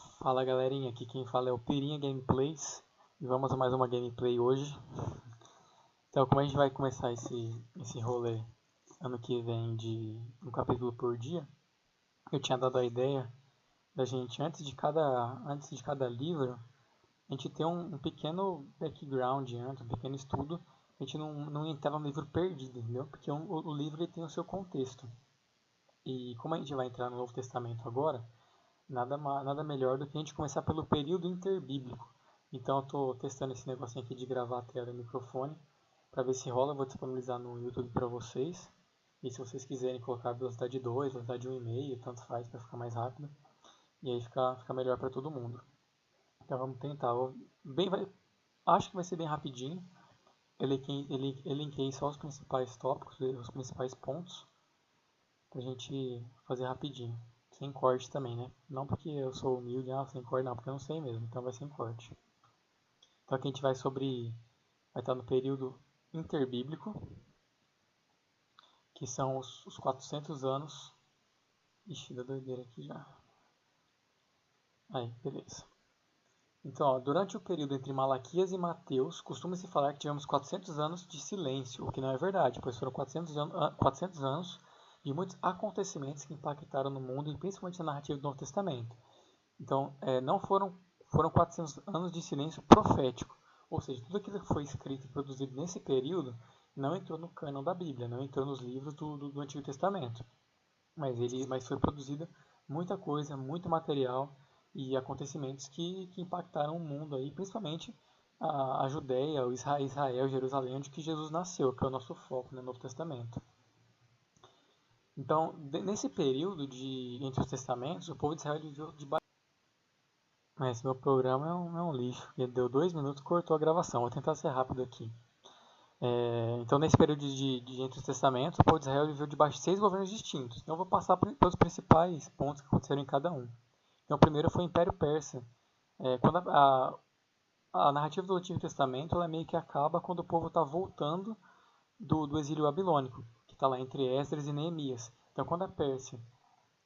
Fala galerinha, aqui quem fala é o Pirinha Gameplays e vamos a mais uma gameplay hoje. Então, como a gente vai começar esse rolê ano que vem de um capítulo por dia, eu tinha dado a ideia da gente, antes de cada livro, a gente ter um pequeno background, um pequeno estudo, a gente não entrar no livro perdido, entendeu? Porque o livro ele tem o seu contexto. E como a gente vai entrar no Novo Testamento agora, nada melhor do que a gente começar pelo período interbíblico. Então eu estou testando esse negocinho aqui de gravar a tela e o microfone para ver se rola. Eu vou disponibilizar no YouTube para vocês. E se vocês quiserem colocar velocidade 2, velocidade 1,5, tanto faz para ficar mais rápido. E aí fica melhor para todo mundo. Então vamos tentar. Acho que vai ser bem rapidinho. Elenquei só os principais tópicos, os principais pontos, pra gente fazer rapidinho. Sem corte também, né? Não porque eu sou humilde, sem corte não, porque eu não sei mesmo, então vai sem corte. Então aqui a gente vai estar no período interbíblico, que são os 400 anos. Ixi, dá doideira aqui já. Aí, beleza. Então, durante o período entre Malaquias e Mateus, costuma-se falar que tivemos 400 anos de silêncio, o que não é verdade, pois foram 400 anos de muitos acontecimentos que impactaram no mundo e principalmente na narrativa do Novo Testamento. Então, não foram 400 anos de silêncio profético, ou seja, tudo aquilo que foi escrito e produzido nesse período não entrou no cânon da Bíblia, não entrou nos livros do Antigo Testamento, mas foi produzida muita coisa, muito material e acontecimentos que impactaram o mundo aí, principalmente a Judéia, o Israel, Jerusalém, onde que Jesus nasceu, que é o nosso foco no Novo Testamento. Então, nesse período entre os testamentos, o povo de Israel viveu debaixo. Esse meu programa é um lixo. Ele deu 2 minutos e cortou a gravação. Vou tentar ser rápido aqui. Então, nesse período de entre os testamentos, o povo de Israel viveu debaixo de 6 governos distintos. Então, eu vou passar pelos principais pontos que aconteceram em cada um. Então, o primeiro foi o Império Persa. Quando a narrativa do Antigo Testamento ela meio que acaba quando o povo está voltando do exílio babilônico, que está lá entre Esdras e Neemias. Então, quando a Pérsia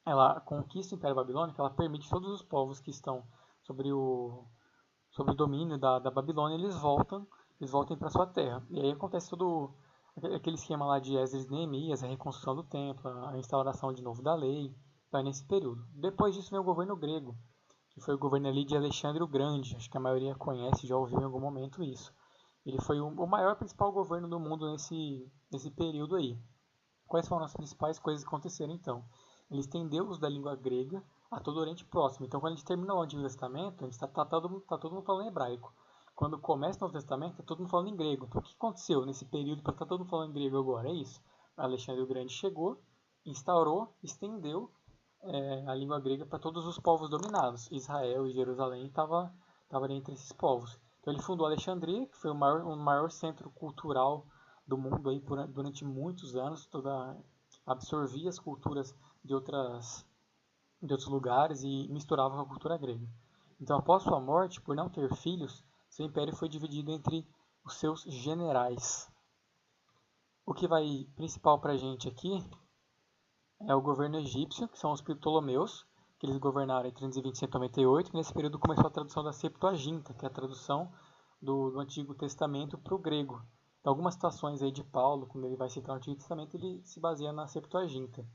ela conquista o Império Babilônico, ela permite todos os povos que estão sobre o domínio da Babilônia, eles voltem para sua terra. E aí acontece todo aquele esquema lá de Esdras e Neemias, a reconstrução do templo, a instauração de novo da lei, vai nesse período. Depois disso vem o governo grego, que foi o governo ali de Alexandre o Grande, acho que a maioria conhece, já ouviu em algum momento isso. Ele foi o maior principal governo do mundo nesse período aí. Quais foram as principais coisas que aconteceram então? Ele estendeu o uso da língua grega a todo o Oriente Próximo. Então, quando a gente termina o Antigo Testamento, a gente tá todo mundo falando hebraico. Quando começa o Novo Testamento, está todo mundo falando em grego. Então, o que aconteceu nesse período para estar todo mundo falando em grego agora? É isso. Alexandre o Grande chegou, instaurou, estendeu a língua grega para todos os povos dominados. Israel e Jerusalém estavam ali entre esses povos. Então, ele fundou Alexandria, que foi o maior centro cultural do mundo aí durante muitos anos. Absorvia as culturas de outros lugares e misturava com a cultura grega. Então, após sua morte, por não ter filhos, seu império foi dividido entre os seus generais. O que vai principal para a gente aqui é o governo egípcio, que são os Ptolomeus, que eles governaram entre 320 e 198, e nesse período começou a tradução da Septuaginta, que é a tradução do Antigo Testamento para o grego. Então, algumas citações aí de Paulo, quando ele vai citar o Antigo Testamento, ele se baseia na Septuaginta.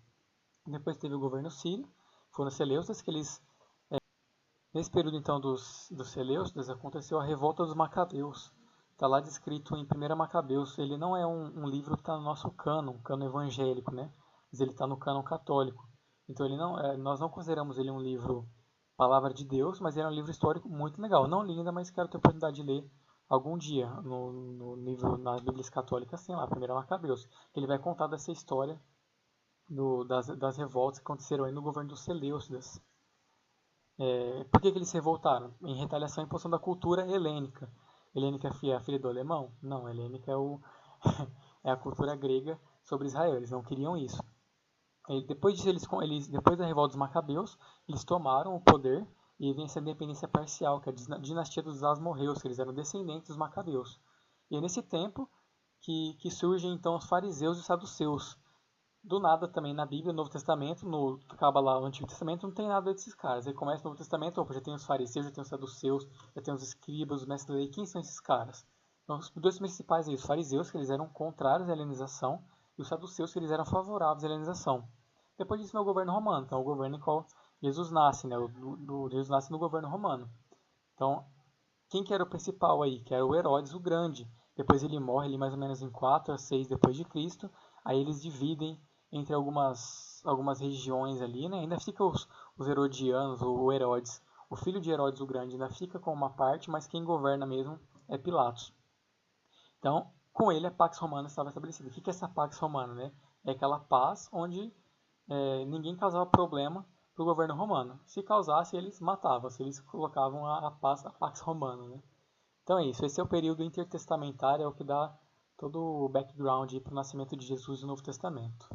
Depois teve o governo sírio, foram os Seleucidas, que eles... Nesse período, então, dos Seleucidas, aconteceu a revolta dos Macabeus. Está lá descrito em 1 Macabeus. Ele não é um livro que está no nosso cânon evangélico, né? Mas ele está no cânon católico. Então, nós não consideramos ele um livro palavra de Deus, mas ele é um livro histórico muito legal. Não li ainda, mas quero ter a oportunidade de ler algum dia no livro, nas Bíblias católicas, tem lá, 1 Macabeus. Ele vai contar dessa história das revoltas que aconteceram aí no governo dos Seleucidas. Por que eles se revoltaram? Em retaliação à imposição da cultura helênica. Helênica é a filha do alemão? Não, helênica é a cultura grega sobre Israel. Eles não queriam isso. Depois da revolta dos Macabeus, eles tomaram o poder e vem essa independência parcial, que é a dinastia dos Asmorreus, que eles eram descendentes dos Macabeus. E é nesse tempo que surgem então os fariseus e os saduceus. Do nada também na Bíblia, no Novo Testamento, acaba lá o Antigo Testamento, não tem nada desses caras. Aí começa o Novo Testamento, opa, já tem os fariseus, já tem os saduceus, já tem os escribas, os mestres da lei. Quem são esses caras? Então, os dois principais aí, os fariseus, que eles eram contrários à helenização, e os saduceus, que eles eram favoráveis à helenização. Depois disso vem o governo romano, então é o governo em qual Jesus nasce, né? Jesus nasce no governo romano. Então, quem que era o principal aí? Que era o Herodes o Grande. Depois ele morre ali mais ou menos em 4 a 6 depois de Cristo. Aí eles dividem entre algumas regiões ali, né? Ainda fica os Herodianos, ou o Herodes. O filho de Herodes o Grande ainda fica com uma parte, mas quem governa mesmo é Pilatos. Então, com ele a Pax Romana estava estabelecida. O que é essa Pax Romana, né? É aquela paz onde ninguém causava problema para o governo romano. Se causasse, eles matavam. Se eles colocavam a Pax Romana, né? Então é isso, esse é o período intertestamentário, é o que dá todo o background para o nascimento de Jesus no Novo Testamento.